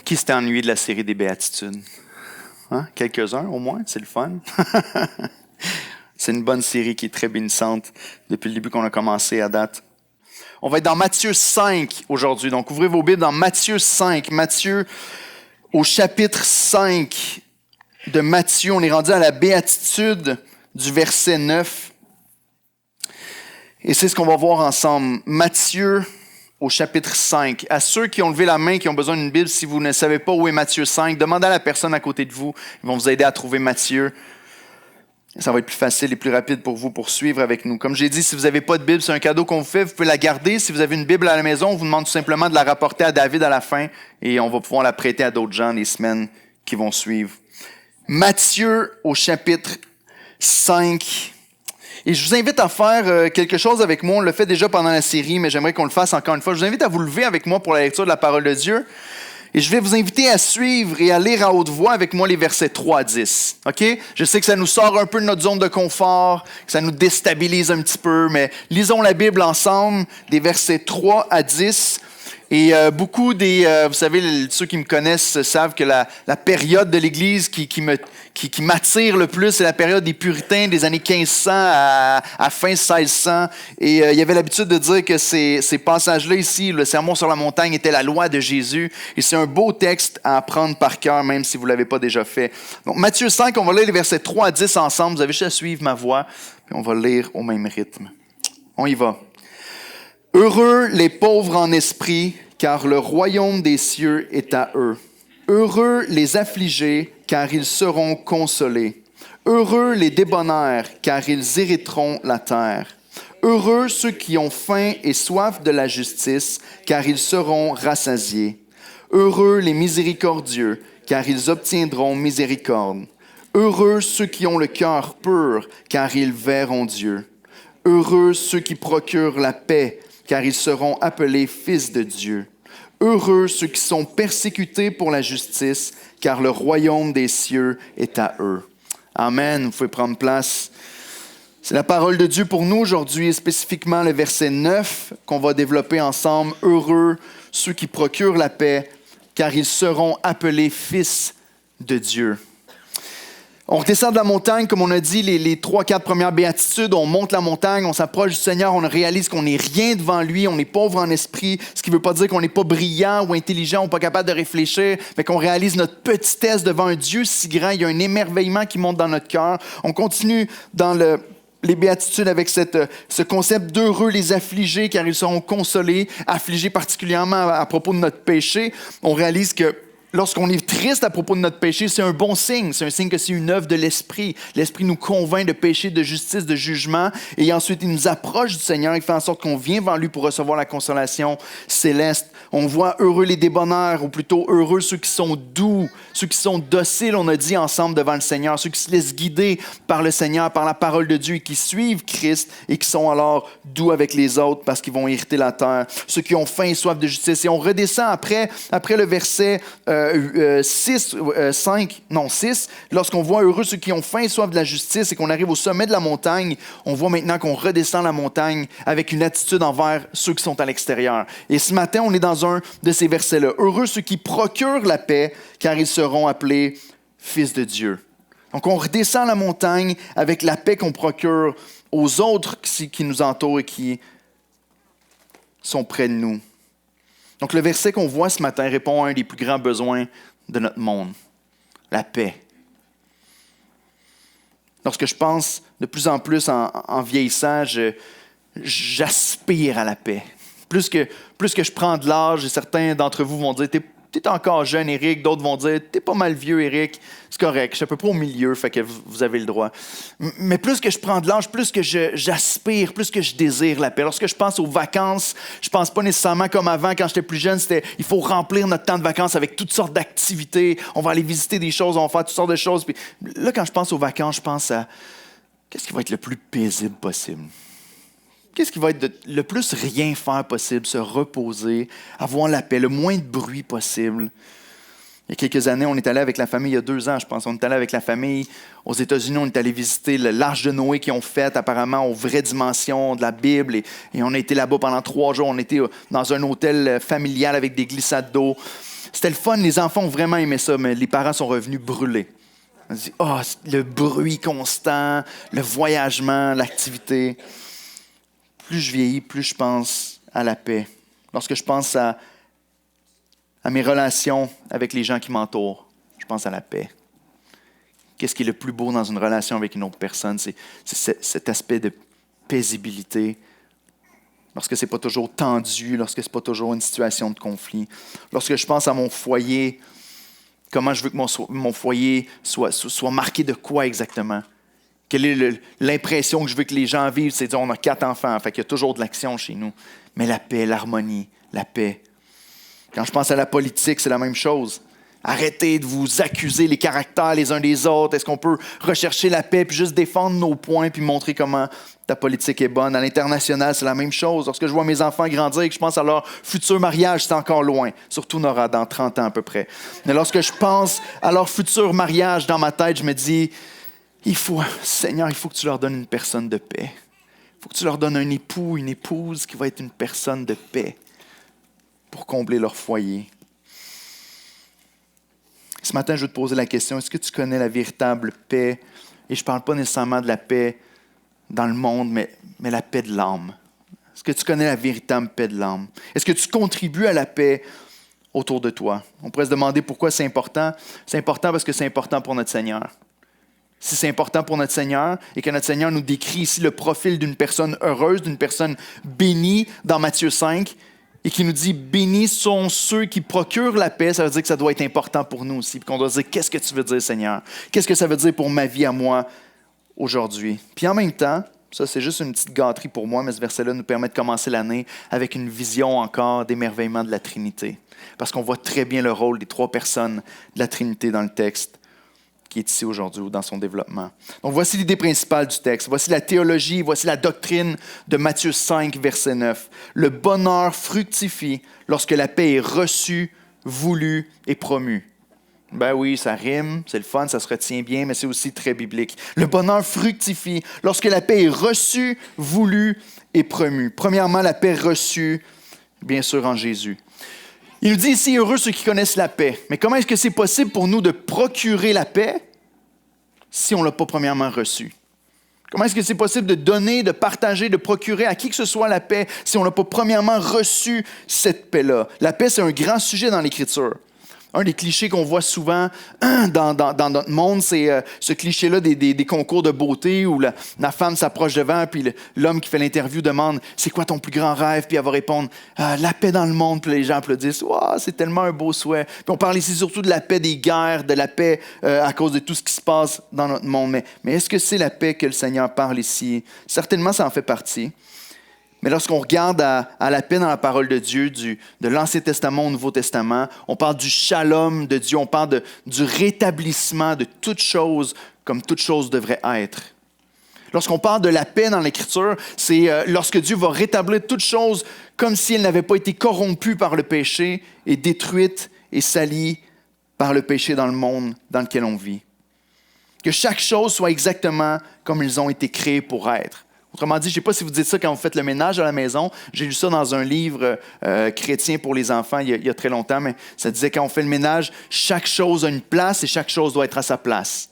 Qui s'était ennuyé de la série des Béatitudes? Hein? Quelques-uns au moins, c'est le fun. C'est une bonne série qui est très bénissante depuis le début qu'on a commencé à date. On va être dans Matthieu 5 aujourd'hui. Donc, ouvrez vos Bibles dans Matthieu 5. Matthieu, au chapitre 5 de Matthieu, on est rendu à la béatitude du verset 9. Et c'est ce qu'on va voir ensemble. Matthieu, au chapitre 5. À ceux qui ont levé la main, qui ont besoin d'une Bible, si vous ne savez pas où est Matthieu 5, demandez à la personne à côté de vous. Ils vont vous aider à trouver Matthieu. Ça va être plus facile et plus rapide pour vous pour suivre avec nous. Comme j'ai dit, si vous n'avez pas de Bible, c'est un cadeau qu'on vous fait. Vous pouvez la garder. Si vous avez une Bible à la maison, on vous demande tout simplement de la rapporter à David à la fin et on va pouvoir la prêter à d'autres gens les semaines qui vont suivre. Matthieu au chapitre 5. Et je vous invite à faire quelque chose avec moi. On le fait déjà pendant la série, mais j'aimerais qu'on le fasse encore une fois. Je vous invite à vous lever avec moi pour la lecture de la parole de Dieu. Et je vais vous inviter à suivre et à lire à haute voix avec moi les versets 3 à 10. OK? Je sais que ça nous sort un peu de notre zone de confort, que ça nous déstabilise un petit peu, mais lisons la Bible ensemble, des versets 3 à 10. Et beaucoup vous savez, ceux qui me connaissent savent que la période de l'Église qui m'attire le plus, c'est la période des puritains des années 1500 à fin 1600. Et il y avait l'habitude de dire que ces passages-là ici, le Sermon sur la montagne était la loi de Jésus. Et c'est un beau texte à apprendre par cœur, même si vous ne l'avez pas déjà fait. Donc Matthieu 5, on va lire les versets 3 à 10 ensemble. Vous avez juste à suivre ma voix, puis on va lire au même rythme. On y va. Heureux les pauvres en esprit, car le royaume des cieux est à eux. Heureux les affligés, car ils seront consolés. Heureux les débonnaires, car ils hériteront la terre. Heureux ceux qui ont faim et soif de la justice, car ils seront rassasiés. Heureux les miséricordieux, car ils obtiendront miséricorde. Heureux ceux qui ont le cœur pur, car ils verront Dieu. Heureux ceux qui procurent la paix, car ils seront appelés fils de Dieu. Heureux ceux qui sont persécutés pour la justice, car le royaume des cieux est à eux. Amen. Vous pouvez prendre place. C'est la parole de Dieu pour nous aujourd'hui, et spécifiquement le verset 9 qu'on va développer ensemble. Heureux ceux qui procurent la paix, car ils seront appelés fils de Dieu. On redescend de la montagne, comme on a dit, les 3-4 premières béatitudes. On monte la montagne, on s'approche du Seigneur, on réalise qu'on n'est rien devant lui, on est pauvre en esprit, ce qui ne veut pas dire qu'on n'est pas brillant ou intelligent ou pas capable de réfléchir, mais qu'on réalise notre petitesse devant un Dieu si grand. Il y a un émerveillement qui monte dans notre cœur. On continue dans les béatitudes avec ce concept d'heureux les affligés, car ils seront consolés, affligés particulièrement à propos de notre péché. On réalise que lorsqu'on est triste à propos de notre péché, c'est un bon signe. C'est un signe que c'est une œuvre de l'Esprit. L'Esprit nous convainc de péché, de justice, de jugement. Et ensuite, il nous approche du Seigneur et fait en sorte qu'on vient vers lui pour recevoir la consolation céleste. On voit heureux les débonnaires, ou plutôt heureux ceux qui sont doux, ceux qui sont dociles, on a dit ensemble devant le Seigneur, ceux qui se laissent guider par le Seigneur, par la parole de Dieu et qui suivent Christ et qui sont alors doux avec les autres parce qu'ils vont hériter la terre. Ceux qui ont faim et soif de justice. Et on redescend après le verset 6, lorsqu'on voit heureux ceux qui ont faim et soif de la justice et qu'on arrive au sommet de la montagne, on voit maintenant qu'on redescend la montagne avec une attitude envers ceux qui sont à l'extérieur. Et ce matin, on est dans un de ces versets-là. Heureux ceux qui procurent la paix, car ils seront appelés fils de Dieu. Donc, on redescend la montagne avec la paix qu'on procure aux autres qui nous entourent et qui sont près de nous. Donc, le verset qu'on voit ce matin répond à un des plus grands besoins de notre monde, la paix. Lorsque je pense de plus en plus en vieillissant, j'aspire à la paix. Plus que je prends de l'âge, et certains d'entre vous vont dire « T'es encore jeune, Éric », d'autres vont dire « T'es pas mal vieux, Éric ». C'est correct, je suis à peu près au milieu, fait que vous avez le droit. Mais plus que je prends de l'âge, plus que j'aspire, plus que je désire la paix. Lorsque je pense aux vacances, je pense pas nécessairement comme avant, quand j'étais plus jeune, il faut remplir notre temps de vacances avec toutes sortes d'activités. On va aller visiter des choses, on va faire toutes sortes de choses. Puis là, quand je pense aux vacances, je pense à qu'est-ce qui va être le plus paisible possible. Qu'est-ce qui va être le plus rien faire possible, se reposer, avoir la paix, le moins de bruit possible. Il y a quelques années, on est allé avec la famille, il y a 2 ans, je pense, on est allé avec la famille aux États-Unis, on est allé visiter l'Arche de Noé qu'ils ont fait apparemment aux vraies dimensions de la Bible. Et on a été là-bas pendant 3 jours, on était dans un hôtel familial avec des glissades d'eau. C'était le fun, les enfants ont vraiment aimé ça, mais les parents sont revenus brûlés. On dit, le bruit constant, le voyagement, l'activité. Plus je vieillis, plus je pense à la paix. Lorsque je pense à mes relations avec les gens qui m'entourent, je pense à la paix. Qu'est-ce qui est le plus beau dans une relation avec une autre personne? C'est cet aspect de paisibilité. Lorsque ce n'est pas toujours tendu, lorsque ce n'est pas toujours une situation de conflit. Lorsque je pense à mon foyer, comment je veux que mon foyer soit marqué de quoi exactement? Quelle est l'impression que je veux que les gens vivent? C'est dire, on a 4 enfants, fait qu'il y a toujours de l'action chez nous. Mais la paix, l'harmonie, la paix. Quand je pense à la politique, c'est la même chose. Arrêtez de vous accuser les caractères les uns des autres. Est-ce qu'on peut rechercher la paix puis juste défendre nos points puis montrer comment ta politique est bonne? À l'international, c'est la même chose. Lorsque je vois mes enfants grandir et que je pense à leur futur mariage, c'est encore loin. Surtout Nora, dans 30 ans à peu près. Mais lorsque je pense à leur futur mariage dans ma tête, je me dis, Seigneur, il faut que tu leur donnes une personne de paix. Il faut que tu leur donnes un époux, une épouse qui va être une personne de paix pour combler leur foyer. Ce matin, je veux te poser la question, est-ce que tu connais la véritable paix? Et je ne parle pas nécessairement de la paix dans le monde, mais la paix de l'âme. Est-ce que tu connais la véritable paix de l'âme? Est-ce que tu contribues à la paix autour de toi? On pourrait se demander pourquoi c'est important. C'est important parce que c'est important pour notre Seigneur. Si c'est important pour notre Seigneur et que notre Seigneur nous décrit ici le profil d'une personne heureuse, d'une personne bénie dans Matthieu 5, et qui nous dit « Bénis sont ceux qui procurent la paix », ça veut dire que ça doit être important pour nous aussi. Puis qu'on doit dire « Qu'est-ce que tu veux dire, Seigneur? Qu'est-ce que ça veut dire pour ma vie à moi aujourd'hui? » Puis en même temps, ça c'est juste une petite gâterie pour moi, mais ce verset-là nous permet de commencer l'année avec une vision encore d'émerveillement de la Trinité. Parce qu'on voit très bien le rôle des 3 personnes de la Trinité dans le texte qui est ici aujourd'hui ou dans son développement. Donc voici l'idée principale du texte. Voici la théologie, voici la doctrine de Matthieu 5, verset 9. Le bonheur fructifie lorsque la paix est reçue, voulue et promue. Ben oui, ça rime, c'est le fun, ça se retient bien, mais c'est aussi très biblique. Le bonheur fructifie lorsque la paix est reçue, voulue et promue. Premièrement, la paix reçue, bien sûr, en Jésus. Il nous dit ici, heureux ceux qui connaissent la paix. Mais comment est-ce que c'est possible pour nous de procurer la paix si on ne l'a pas premièrement reçue? Comment est-ce que c'est possible de donner, de partager, de procurer à qui que ce soit la paix si on n'a pas premièrement reçu cette paix-là? La paix, c'est un grand sujet dans l'Écriture. Un des clichés qu'on voit souvent dans notre monde, c'est ce cliché-là des concours de beauté où la femme s'approche devant, puis l'homme qui fait l'interview demande « C'est quoi ton plus grand rêve? » Puis elle va répondre « La paix dans le monde. » Puis les gens applaudissent « Wow, c'est tellement un beau souhait. » Puis on parle ici surtout de la paix des guerres, de la paix à cause de tout ce qui se passe dans notre monde. Mais est-ce que c'est la paix que le Seigneur parle ici? Certainement, ça en fait partie. Mais lorsqu'on regarde à la paix dans la parole de Dieu, de l'Ancien Testament au Nouveau Testament, on parle du shalom de Dieu, on parle du rétablissement de toute chose comme toute chose devrait être. Lorsqu'on parle de la paix dans l'Écriture, c'est lorsque Dieu va rétablir toute chose comme si elle n'avait pas été corrompue par le péché et détruite et salie par le péché dans le monde dans lequel on vit. Que chaque chose soit exactement comme ils ont été créés pour être. Autrement dit, je ne sais pas si vous dites ça quand vous faites le ménage à la maison. J'ai lu ça dans un livre chrétien pour les enfants il y a très longtemps, mais ça disait quand on fait le ménage, chaque chose a une place et chaque chose doit être à sa place.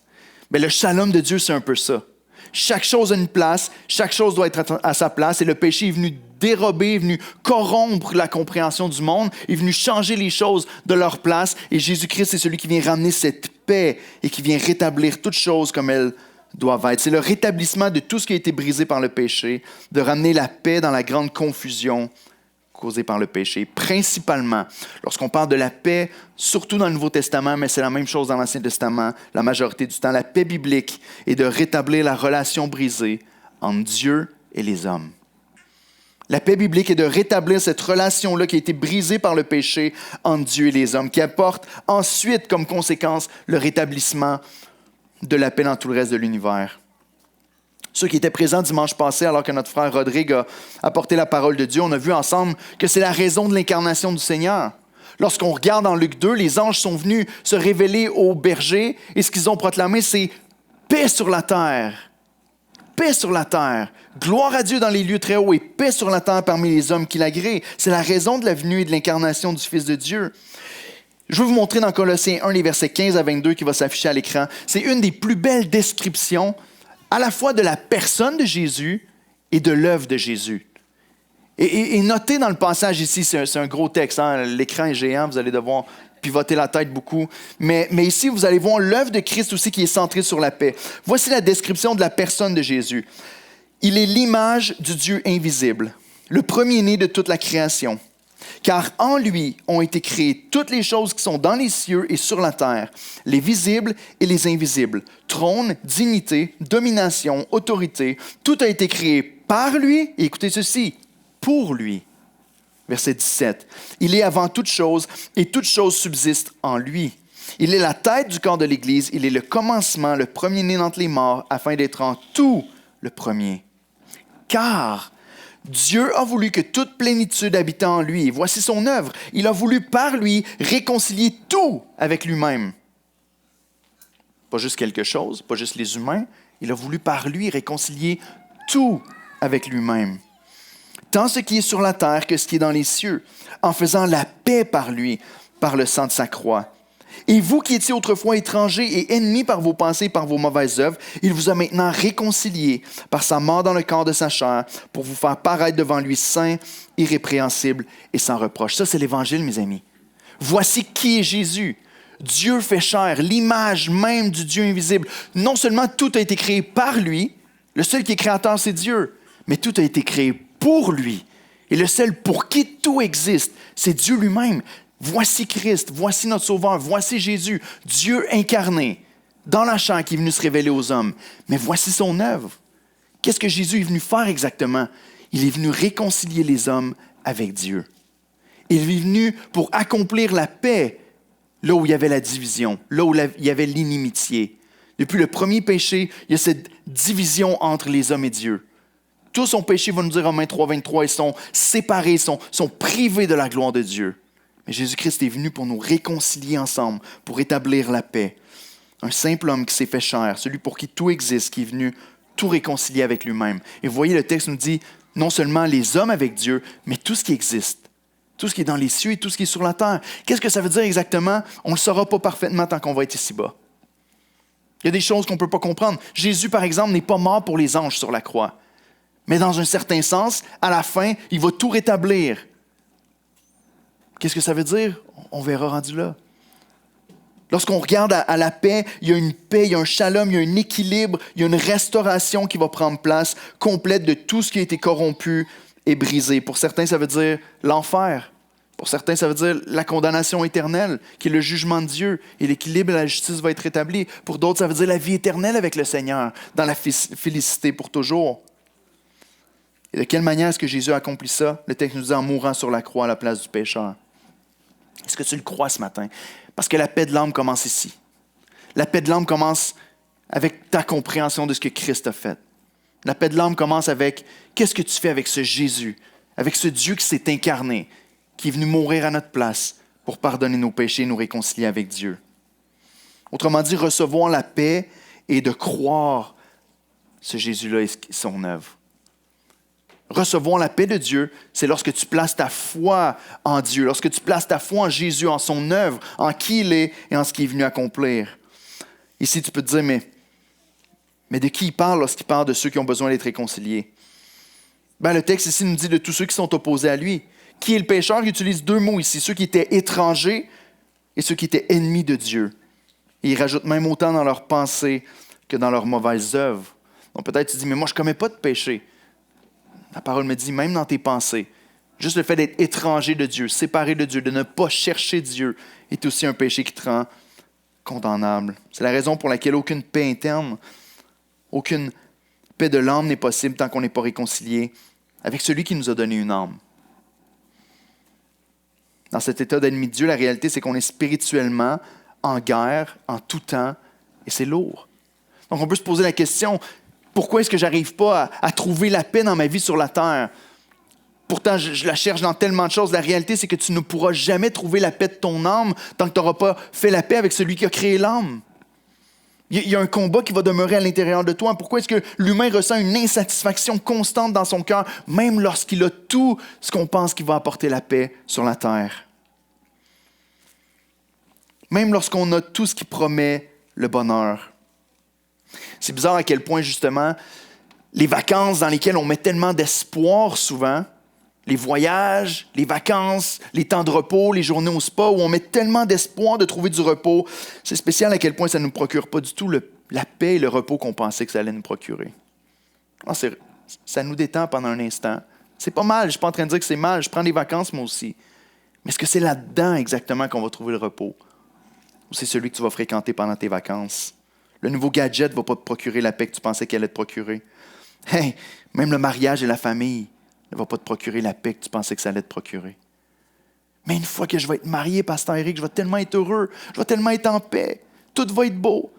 Mais le shalom de Dieu, c'est un peu ça. Chaque chose a une place, chaque chose doit être à sa place et le péché est venu dérober, est venu corrompre la compréhension du monde, est venu changer les choses de leur place et Jésus-Christ est celui qui vient ramener cette paix et qui vient rétablir toutes choses comme elles doivent être. C'est le rétablissement de tout ce qui a été brisé par le péché, de ramener la paix dans la grande confusion causée par le péché. Principalement, lorsqu'on parle de la paix, surtout dans le Nouveau Testament, mais c'est la même chose dans l'Ancien Testament, la majorité du temps, la paix biblique est de rétablir la relation brisée entre Dieu et les hommes. La paix biblique est de rétablir cette relation-là qui a été brisée par le péché entre Dieu et les hommes, qui apporte ensuite comme conséquence le rétablissement de la paix dans tout le reste de l'univers. Ceux qui étaient présents dimanche passé, alors que notre frère Rodrigue a apporté la parole de Dieu, on a vu ensemble que c'est la raison de l'incarnation du Seigneur. Lorsqu'on regarde dans Luc 2, les anges sont venus se révéler aux bergers et ce qu'ils ont proclamé, c'est « paix sur la terre ». Paix sur la terre, gloire à Dieu dans les lieux très hauts et paix sur la terre parmi les hommes qui l'agréent. C'est la raison de la venue et de l'incarnation du Fils de Dieu. Je veux vous montrer dans Colossiens 1, les versets 15 à 22 qui va s'afficher à l'écran. C'est une des plus belles descriptions à la fois de la personne de Jésus et de l'œuvre de Jésus. Et notez dans le passage ici, c'est un gros texte, hein? L'écran est géant, vous allez devoir pivoter la tête beaucoup. Mais ici, vous allez voir l'œuvre de Christ aussi qui est centrée sur la paix. Voici la description de la personne de Jésus. Il est l'image du Dieu invisible, le premier-né de toute la création. Car en lui ont été créées toutes les choses qui sont dans les cieux et sur la terre, les visibles et les invisibles, trône, dignité, domination, autorité. Tout a été créé par lui, et écoutez ceci, pour lui. Verset 17. Il est avant toute chose, et toute chose subsiste en lui. Il est la tête du corps de l'Église, il est le commencement, le premier-né d'entre les morts, afin d'être en tout le premier. Car Dieu a voulu que toute plénitude habite en lui. Et voici son œuvre. Il a voulu par lui réconcilier tout avec lui-même. Pas juste quelque chose, pas juste les humains. Il a voulu par lui réconcilier tout avec lui-même. Tant ce qui est sur la terre que ce qui est dans les cieux, en faisant la paix par lui, par le sang de sa croix. Et vous qui étiez autrefois étrangers et ennemis par vos pensées et par vos mauvaises œuvres, il vous a maintenant réconciliés par sa mort dans le corps de sa chair pour vous faire paraître devant lui saint, irrépréhensible et sans reproche. Ça, c'est l'Évangile, mes amis. Voici qui est Jésus. Dieu fait chair, l'image même du Dieu invisible. Non seulement tout a été créé par lui, le seul qui est créateur, c'est Dieu, mais tout a été créé pour lui. Et le seul pour qui tout existe, c'est Dieu lui-même. Voici Christ, voici notre Sauveur, voici Jésus, Dieu incarné, dans la chair qui est venu se révéler aux hommes. Mais voici son œuvre. Qu'est-ce que Jésus est venu faire exactement? Il est venu réconcilier les hommes avec Dieu. Il est venu pour accomplir la paix là où il y avait la division, là où il y avait l'inimitié. Depuis le premier péché, il y a cette division entre les hommes et Dieu. Tous ont péché, va nous dire Romains 3, 23, ils sont séparés, sont privés de la gloire de Dieu. Mais Jésus-Christ est venu pour nous réconcilier ensemble, pour établir la paix. Un simple homme qui s'est fait chair, celui pour qui tout existe, qui est venu tout réconcilier avec lui-même. Et vous voyez, le texte nous dit non seulement les hommes avec Dieu, mais tout ce qui existe. Tout ce qui est dans les cieux et tout ce qui est sur la terre. Qu'est-ce que ça veut dire exactement? On ne le saura pas parfaitement tant qu'on va être ici-bas. Il y a des choses qu'on ne peut pas comprendre. Jésus, par exemple, n'est pas mort pour les anges sur la croix. Mais dans un certain sens, à la fin, il va tout rétablir. Qu'est-ce que ça veut dire? On verra rendu là. Lorsqu'on regarde à la paix, il y a une paix, il y a un shalom, il y a un équilibre, il y a une restauration qui va prendre place complète de tout ce qui a été corrompu et brisé. Pour certains, ça veut dire l'enfer. Pour certains, ça veut dire la condamnation éternelle, qui est le jugement de Dieu, et l'équilibre et la justice va être rétabli. Pour d'autres, ça veut dire la vie éternelle avec le Seigneur, dans la félicité pour toujours. Et de quelle manière est-ce que Jésus a accompli ça? Le texte nous dit en mourant sur la croix à la place du pécheur. Est-ce que tu le crois ce matin? Parce que la paix de l'âme commence ici. La paix de l'âme commence avec ta compréhension de ce que Christ a fait. La paix de l'âme commence avec qu'est-ce que tu fais avec ce Jésus, avec ce Dieu qui s'est incarné, qui est venu mourir à notre place pour pardonner nos péchés et nous réconcilier avec Dieu. Autrement dit, recevoir la paix et de croire ce Jésus-là et son œuvre. Recevoir la paix de Dieu, c'est lorsque tu places ta foi en Dieu, lorsque tu places ta foi en Jésus, en son œuvre, en qui il est et en ce qu'il est venu accomplir. Ici, tu peux te dire, mais de qui il parle lorsqu'il parle de ceux qui ont besoin d'être réconciliés? Le texte ici nous dit de tous ceux qui sont opposés à lui. Qui est le pécheur? Il utilise deux mots ici, ceux qui étaient étrangers et ceux qui étaient ennemis de Dieu. Et il rajoute même autant dans leurs pensées que dans leurs mauvaises œuvres. Donc peut-être tu dis, mais moi je ne commets pas de péché. La parole me dit, même dans tes pensées, juste le fait d'être étranger de Dieu, séparé de Dieu, de ne pas chercher Dieu, est aussi un péché qui te rend condamnable. C'est la raison pour laquelle aucune paix interne, aucune paix de l'âme n'est possible tant qu'on n'est pas réconcilié avec celui qui nous a donné une âme. Dans cet état d'ennemi de Dieu, la réalité, c'est qu'on est spirituellement en guerre, en tout temps, et c'est lourd. Donc on peut se poser la question, pourquoi est-ce que je n'arrive pas à trouver la paix dans ma vie sur la terre? Pourtant, je la cherche dans tellement de choses. La réalité, c'est que tu ne pourras jamais trouver la paix de ton âme tant que tu n'auras pas fait la paix avec celui qui a créé l'âme. Il y a un combat qui va demeurer à l'intérieur de toi. Pourquoi est-ce que l'humain ressent une insatisfaction constante dans son cœur, même lorsqu'il a tout ce qu'on pense qui va apporter la paix sur la terre? Même lorsqu'on a tout ce qui promet le bonheur. C'est bizarre à quel point, justement, les vacances dans lesquelles on met tellement d'espoir souvent, les voyages, les vacances, les temps de repos, les journées au spa, où on met tellement d'espoir de trouver du repos, c'est spécial à quel point ça ne nous procure pas du tout la paix et le repos qu'on pensait que ça allait nous procurer. Ça nous détend pendant un instant. C'est pas mal, je ne suis pas en train de dire que c'est mal, je prends des vacances moi aussi. Mais est-ce que c'est là-dedans exactement qu'on va trouver le repos? Ou c'est celui que tu vas fréquenter pendant tes vacances? Le nouveau gadget ne va pas te procurer la paix que tu pensais qu'elle allait te procurer. Hey, même le mariage et la famille ne va pas te procurer la paix que tu pensais que ça allait te procurer. Mais une fois que je vais être marié, Pasteur Éric, je vais tellement être heureux, je vais tellement être en paix, tout va être beau.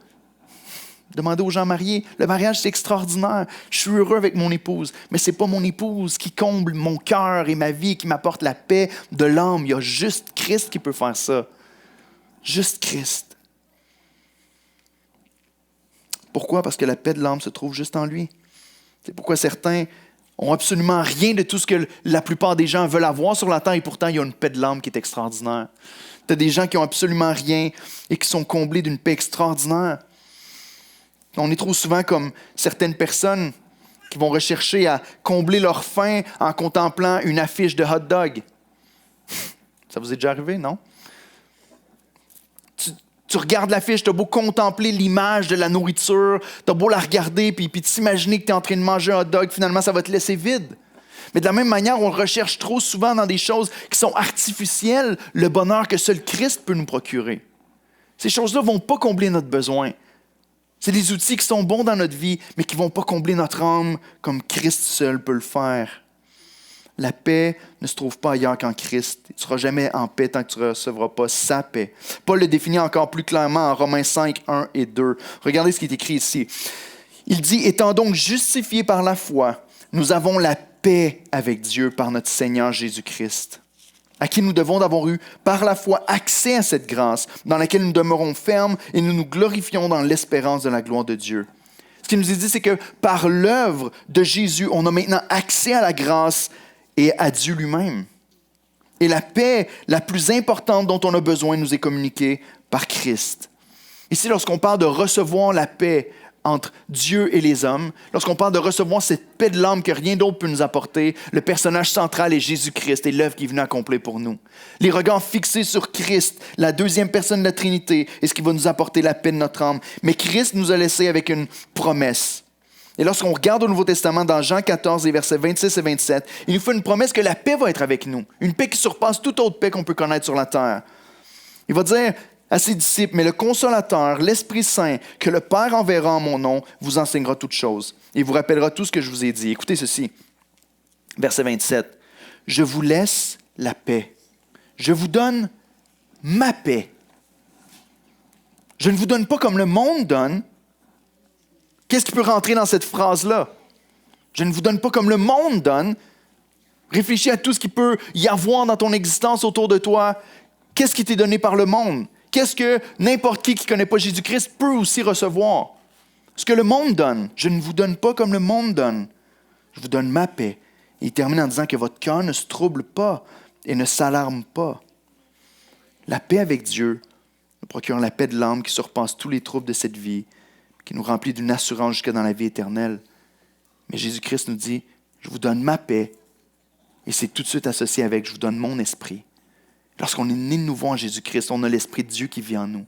Demandez aux gens mariés, le mariage c'est extraordinaire, je suis heureux avec mon épouse, mais ce n'est pas mon épouse qui comble mon cœur et ma vie, qui m'apporte la paix de l'âme. Il y a juste Christ qui peut faire ça. Juste Christ. Pourquoi? Parce que la paix de l'âme se trouve juste en lui. C'est pourquoi certains ont absolument rien de tout ce que la plupart des gens veulent avoir sur la terre et pourtant il y a une paix de l'âme qui est extraordinaire. Tu as des gens qui ont absolument rien et qui sont comblés d'une paix extraordinaire. On est trop souvent comme certaines personnes qui vont rechercher à combler leur faim en contemplant une affiche de hot dog. Ça vous est déjà arrivé, non? Tu regardes l'affiche, tu as beau contempler l'image de la nourriture, tu as beau la regarder puis t'imaginer que tu es en train de manger un hot dog, finalement ça va te laisser vide. Mais de la même manière, on recherche trop souvent dans des choses qui sont artificielles le bonheur que seul Christ peut nous procurer. Ces choses-là ne vont pas combler notre besoin. C'est des outils qui sont bons dans notre vie, mais qui ne vont pas combler notre âme comme Christ seul peut le faire. La paix ne se trouve pas ailleurs qu'en Christ. Tu ne seras jamais en paix tant que tu ne recevras pas sa paix. Paul le définit encore plus clairement en Romains 5, 1 et 2. Regardez ce qui est écrit ici. Il dit « Étant donc justifiés par la foi, nous avons la paix avec Dieu par notre Seigneur Jésus-Christ, à qui nous devons d'avoir eu par la foi accès à cette grâce, dans laquelle nous demeurons fermes et nous nous glorifions dans l'espérance de la gloire de Dieu. » Ce qu'il nous est dit, c'est que par l'œuvre de Jésus, on a maintenant accès à la grâce et à Dieu lui-même. Et la paix la plus importante dont on a besoin nous est communiquée par Christ. Ici, lorsqu'on parle de recevoir la paix entre Dieu et les hommes, lorsqu'on parle de recevoir cette paix de l'âme que rien d'autre peut nous apporter, le personnage central est Jésus-Christ et l'œuvre qu'il est venu accomplir pour nous. Les regards fixés sur Christ, la deuxième personne de la Trinité, est ce qui va nous apporter la paix de notre âme. Mais Christ nous a laissé avec une promesse. Et lorsqu'on regarde au Nouveau Testament, dans Jean 14, les versets 26 et 27, il nous fait une promesse que la paix va être avec nous. Une paix qui surpasse toute autre paix qu'on peut connaître sur la terre. Il va dire à ses disciples, « Mais le Consolateur, l'Esprit Saint, que le Père enverra en mon nom, vous enseignera toutes choses. Et vous rappellera tout ce que je vous ai dit. » Écoutez ceci, verset 27. « Je vous laisse la paix. Je vous donne ma paix. Je ne vous donne pas comme le monde donne. » Qu'est-ce qui peut rentrer dans cette phrase-là? Je ne vous donne pas comme le monde donne. Réfléchis à tout ce qui peut y avoir dans ton existence autour de toi. Qu'est-ce qui t'est donné par le monde? Qu'est-ce que n'importe qui ne connaît pas Jésus-Christ peut aussi recevoir? Ce que le monde donne. Je ne vous donne pas comme le monde donne. Je vous donne ma paix. Et il termine en disant que votre cœur ne se trouble pas et ne s'alarme pas. La paix avec Dieu nous procure la paix de l'âme qui surpasse tous les troubles de cette vie, qui nous remplit d'une assurance jusque dans la vie éternelle. Mais Jésus-Christ nous dit, je vous donne ma paix, et c'est tout de suite associé avec, je vous donne mon esprit. Lorsqu'on est né de nouveau en Jésus-Christ, on a l'Esprit de Dieu qui vit en nous.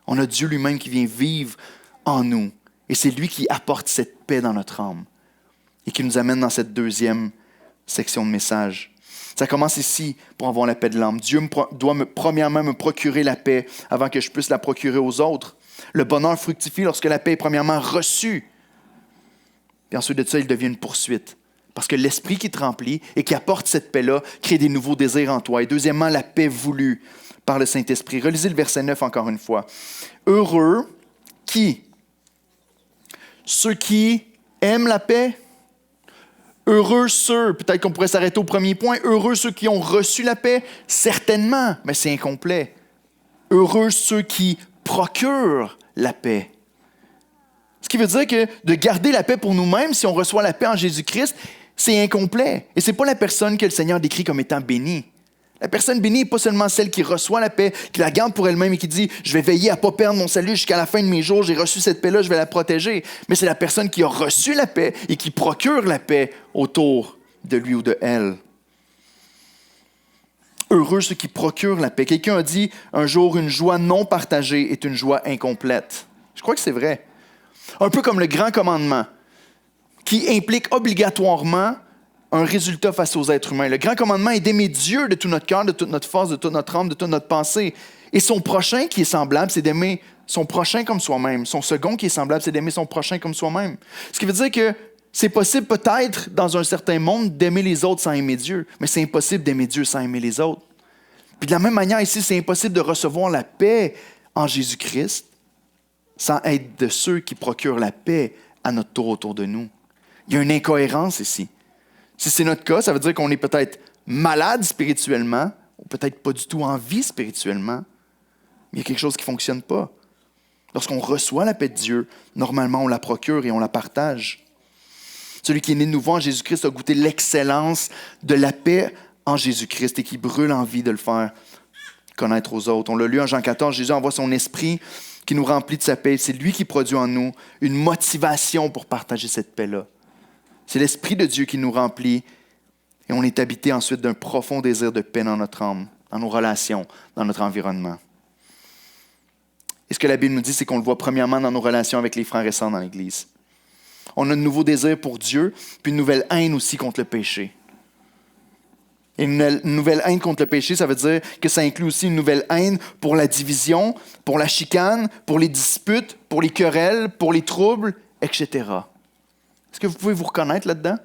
On a Dieu lui-même qui vient vivre en nous. Et c'est lui qui apporte cette paix dans notre âme et qui nous amène dans cette deuxième section de message. Ça commence ici pour avoir la paix de l'âme. Dieu doit premièrement me procurer la paix avant que je puisse la procurer aux autres. Le bonheur fructifie lorsque la paix est premièrement reçue. Et ensuite de ça, il devient une poursuite. Parce que l'esprit qui te remplit et qui apporte cette paix-là crée des nouveaux désirs en toi. Et deuxièmement, la paix voulue par le Saint-Esprit. Relisez le verset 9 encore une fois. Heureux qui? Ceux qui aiment la paix? Heureux ceux, peut-être qu'on pourrait s'arrêter au premier point, heureux ceux qui ont reçu la paix? Certainement, mais c'est incomplet. Heureux ceux qui procurent la paix. Ce qui veut dire que de garder la paix pour nous-mêmes, si on reçoit la paix en Jésus-Christ, c'est incomplet. Et ce n'est pas la personne que le Seigneur décrit comme étant bénie. La personne bénie n'est pas seulement celle qui reçoit la paix, qui la garde pour elle-même et qui dit « Je vais veiller à ne pas perdre mon salut jusqu'à la fin de mes jours, j'ai reçu cette paix-là, je vais la protéger. » Mais c'est la personne qui a reçu la paix et qui procure la paix autour de lui ou de elle. Heureux ceux qui procurent la paix. Quelqu'un a dit un jour, une joie non partagée est une joie incomplète. Je crois que c'est vrai. Un peu comme le grand commandement, qui implique obligatoirement un résultat face aux êtres humains. Le grand commandement est d'aimer Dieu de tout notre cœur, de toute notre force, de toute notre âme, de toute notre pensée. Et son prochain qui est semblable, c'est d'aimer son prochain comme soi-même. Son second qui est semblable, c'est d'aimer son prochain comme soi-même. Ce qui veut dire que c'est possible peut-être dans un certain monde d'aimer les autres sans aimer Dieu, mais c'est impossible d'aimer Dieu sans aimer les autres. Puis de la même manière ici, c'est impossible de recevoir la paix en Jésus-Christ sans être de ceux qui procurent la paix à notre tour autour de nous. Il y a une incohérence ici. Si c'est notre cas, ça veut dire qu'on est peut-être malade spirituellement, ou peut-être pas du tout en vie spirituellement, mais il y a quelque chose qui ne fonctionne pas. Lorsqu'on reçoit la paix de Dieu, normalement on la procure et on la partage. Celui qui est né de nouveau en Jésus-Christ a goûté l'excellence de la paix en Jésus-Christ et qui brûle envie de le faire connaître aux autres. On l'a lu en Jean 14, Jésus envoie son esprit qui nous remplit de sa paix. C'est lui qui produit en nous une motivation pour partager cette paix-là. C'est l'Esprit de Dieu qui nous remplit et on est habité ensuite d'un profond désir de paix dans notre âme, dans nos relations, dans notre environnement. Et ce que la Bible nous dit, c'est qu'on le voit premièrement dans nos relations avec les frères et sœurs dans l'Église. On a un nouveau désir pour Dieu, puis une nouvelle haine aussi contre le péché. Et une nouvelle haine contre le péché, ça veut dire que ça inclut aussi une nouvelle haine pour la division, pour la chicane, pour les disputes, pour les querelles, pour les troubles, etc. Est-ce que vous pouvez vous reconnaître là-dedans?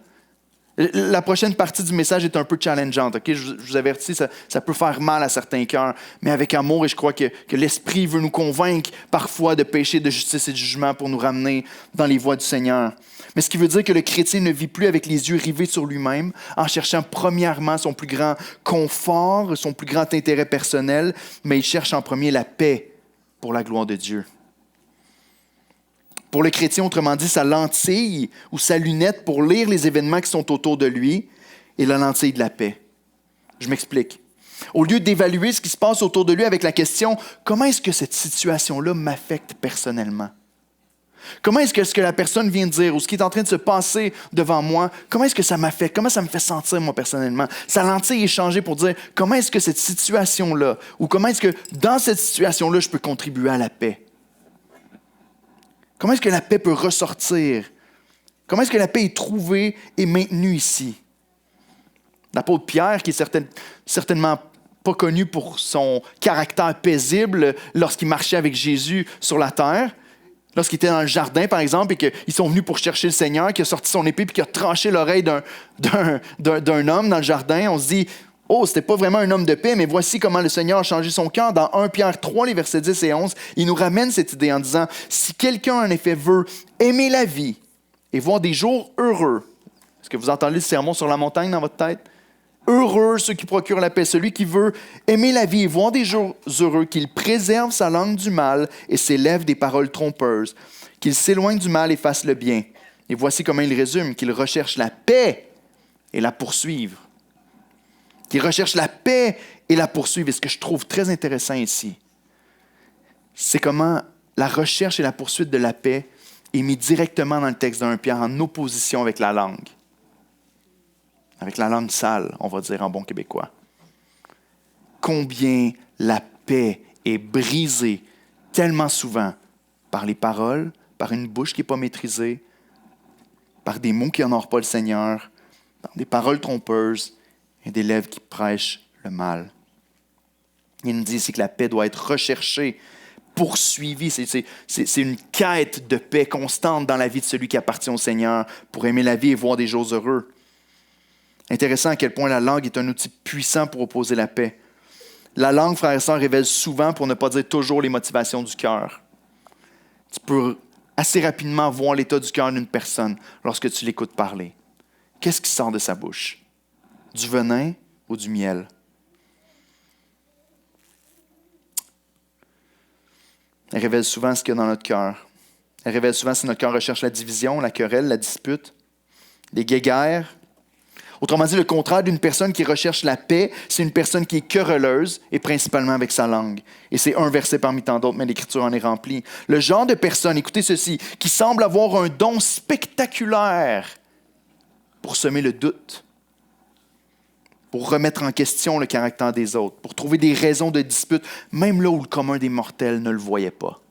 La prochaine partie du message est un peu challengeante. Okay? Je vous avertis, ça peut faire mal à certains cœurs, mais avec amour, et je crois que l'Esprit veut nous convaincre parfois de péché, de justice et de jugement pour nous ramener dans les voies du Seigneur. Mais ce qui veut dire que le chrétien ne vit plus avec les yeux rivés sur lui-même, en cherchant premièrement son plus grand confort, son plus grand intérêt personnel, mais il cherche en premier la paix pour la gloire de Dieu. Pour le chrétien, autrement dit, sa lentille ou sa lunette pour lire les événements qui sont autour de lui est la lentille de la paix. Je m'explique. Au lieu d'évaluer ce qui se passe autour de lui avec la question « Comment est-ce que cette situation-là m'affecte personnellement? » Comment est-ce que ce que la personne vient de dire ou ce qui est en train de se passer devant moi, comment est-ce que ça m'affecte? Comment ça me fait sentir moi personnellement? Sa lentille est changée pour dire comment est-ce que cette situation-là ou comment est-ce que dans cette situation-là, je peux contribuer à la paix? Comment est-ce que la paix peut ressortir? Comment est-ce que la paix est trouvée et maintenue ici? L'apôtre Pierre, qui est certainement pas connu pour son caractère paisible lorsqu'il marchait avec Jésus sur la terre, lorsqu'il était dans le jardin, par exemple, et qu'ils sont venus pour chercher le Seigneur, qui a sorti son épée et qui a tranché l'oreille d'un homme dans le jardin, on se dit « Oh, c'était pas vraiment un homme de paix, mais voici comment le Seigneur a changé son cœur. » Dans 1 Pierre 3, les versets 10 et 11, il nous ramène cette idée en disant « Si quelqu'un, en effet, veut aimer la vie et voir des jours heureux, » est-ce que vous entendez le sermon sur la montagne dans votre tête? Heureux ceux qui procurent la paix, celui qui veut aimer la vie et voir des jours heureux, qu'il préserve sa langue du mal et s'élève des paroles trompeuses, qu'il s'éloigne du mal et fasse le bien. Et voici comment il résume, qu'il recherche la paix et la poursuive. Qu'il recherche la paix et la poursuive. Et ce que je trouve très intéressant ici, c'est comment la recherche et la poursuite de la paix est mis directement dans le texte d'un Pierre en opposition avec la langue. Avec la langue sale, on va dire en bon québécois. Combien la paix est brisée tellement souvent par les paroles, par une bouche qui n'est pas maîtrisée, par des mots qui n'honorent pas le Seigneur, par des paroles trompeuses et des lèvres qui prêchent le mal. Il nous dit ici que la paix doit être recherchée, poursuivie. C'est une quête de paix constante dans la vie de celui qui appartient au Seigneur pour aimer la vie et voir des jours heureux. Intéressant à quel point la langue est un outil puissant pour opposer la paix. La langue, frères et sœurs, révèle souvent, pour ne pas dire toujours, les motivations du cœur. Tu peux assez rapidement voir l'état du cœur d'une personne lorsque tu l'écoutes parler. Qu'est-ce qui sort de sa bouche? Du venin ou du miel? Elle révèle souvent ce qu'il y a dans notre cœur. Elle révèle souvent si notre cœur recherche la division, la querelle, la dispute, les guéguerres. Autrement dit, le contraire d'une personne qui recherche la paix, c'est une personne qui est querelleuse et principalement avec sa langue. Et c'est un verset parmi tant d'autres, mais l'Écriture en est remplie. Le genre de personne, écoutez ceci, qui semble avoir un don spectaculaire pour semer le doute, pour remettre en question le caractère des autres, pour trouver des raisons de dispute, même là où le commun des mortels ne le voyait pas.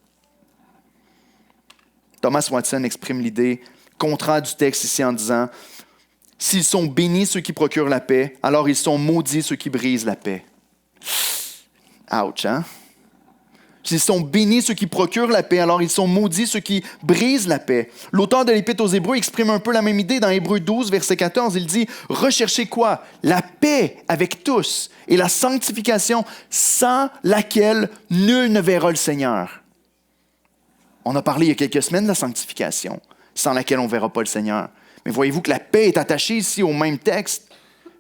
Thomas Watson exprime l'idée contraire du texte ici en disant « S'ils sont bénis ceux qui procurent la paix, alors ils sont maudits ceux qui brisent la paix. » Ouch, hein? S'ils sont bénis ceux qui procurent la paix, alors ils sont maudits ceux qui brisent la paix. L'auteur de l'Épître aux Hébreux exprime un peu la même idée dans Hébreux 12, verset 14. Il dit « Recherchez quoi? La paix avec tous et la sanctification sans laquelle nul ne verra le Seigneur. » On a parlé il y a quelques semaines de la sanctification, sans laquelle on ne verra pas le Seigneur. Mais voyez-vous que la paix est attachée ici au même texte.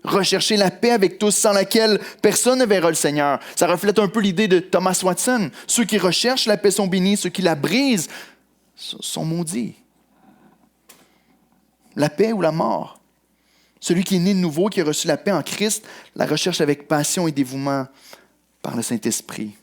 Rechercher la paix avec tous, sans laquelle personne ne verra le Seigneur. Ça reflète un peu l'idée de Thomas Watson. Ceux qui recherchent la paix sont bénis, ceux qui la brisent sont maudits. La paix ou la mort. Celui qui est né de nouveau, qui a reçu la paix en Christ, la recherche avec passion et dévouement par le Saint-Esprit.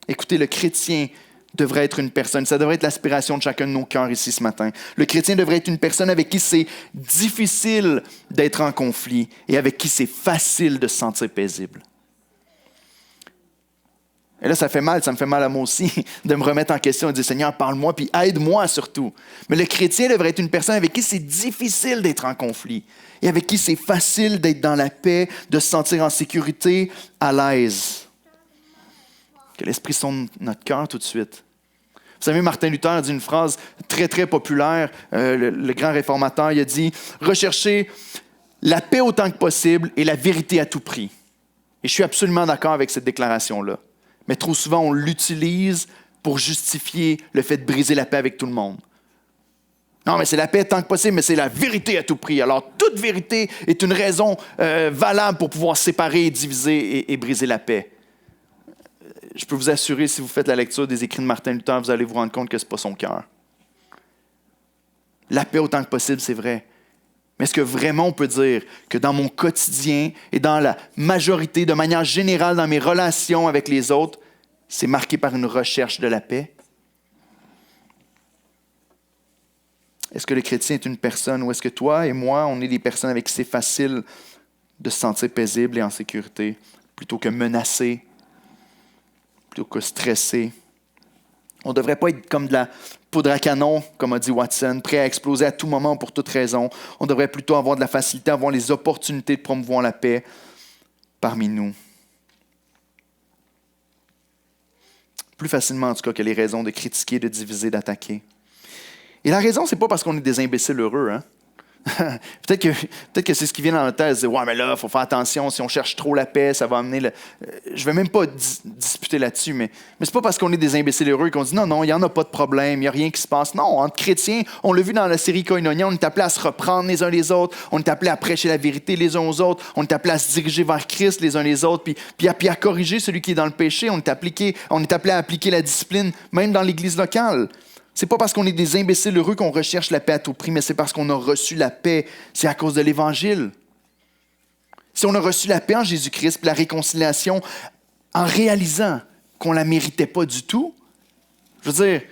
Écoutez, le chrétien devrait être une personne, ça devrait être l'aspiration de chacun de nos cœurs ici ce matin. Le chrétien devrait être une personne avec qui c'est difficile d'être en conflit et avec qui c'est facile de se sentir paisible. Et là, ça me fait mal à moi aussi, de me remettre en question et de dire « Seigneur, parle-moi, puis aide-moi surtout. » Mais le chrétien devrait être une personne avec qui c'est difficile d'être en conflit et avec qui c'est facile d'être dans la paix, de se sentir en sécurité, à l'aise. Que l'Esprit sonde notre cœur tout de suite. Vous savez, Martin Luther a dit une phrase très, très populaire, le grand réformateur, il a dit « Recherchez la paix autant que possible et la vérité à tout prix. » Et je suis absolument d'accord avec cette déclaration-là. Mais trop souvent, on l'utilise pour justifier le fait de briser la paix avec tout le monde. Non, mais c'est la paix tant que possible, mais c'est la vérité à tout prix. Alors, toute vérité est une raison valable pour pouvoir séparer, diviser et briser la paix. Je peux vous assurer, si vous faites la lecture des écrits de Martin Luther, vous allez vous rendre compte que ce n'est pas son cœur. La paix autant que possible, c'est vrai. Mais est-ce que vraiment on peut dire que dans mon quotidien et dans la majorité, de manière générale, dans mes relations avec les autres, c'est marqué par une recherche de la paix? Est-ce que le chrétien est une personne ou est-ce que toi et moi, on est des personnes avec qui c'est facile de se sentir paisible et en sécurité plutôt que menacé, plutôt que stressé? On ne devrait pas être comme de la poudre à canon, comme a dit Watson, prêt à exploser à tout moment pour toute raison. On devrait plutôt avoir de la facilité, avoir les opportunités de promouvoir la paix parmi nous. Plus facilement, en tout cas, que les raisons de critiquer, de diviser, d'attaquer. Et la raison, ce n'est pas parce qu'on est des imbéciles heureux, hein? peut-être que c'est ce qui vient dans la tête, c'est « Ouais, mais là, il faut faire attention, si on cherche trop la paix, ça va amener le... » Je ne vais même pas disputer là-dessus, mais ce n'est pas parce qu'on est des imbéciles heureux qu'on dit « Non, il n'y en a pas de problème, il n'y a rien qui se passe. » Non, entre chrétiens, on l'a vu dans la série Koinonia, on est appelé à se reprendre les uns les autres, on est appelé à prêcher la vérité les uns aux autres, on est appelé à se diriger vers Christ les uns les autres, puis à corriger celui qui est dans le péché, on est appelé à appliquer la discipline, même dans l'Église locale. Ce n'est pas parce qu'on est des imbéciles heureux qu'on recherche la paix à tout prix, mais c'est parce qu'on a reçu la paix. C'est à cause de l'Évangile. Si on a reçu la paix en Jésus-Christ, puis la réconciliation, en réalisant qu'on ne la méritait pas du tout, je veux dire,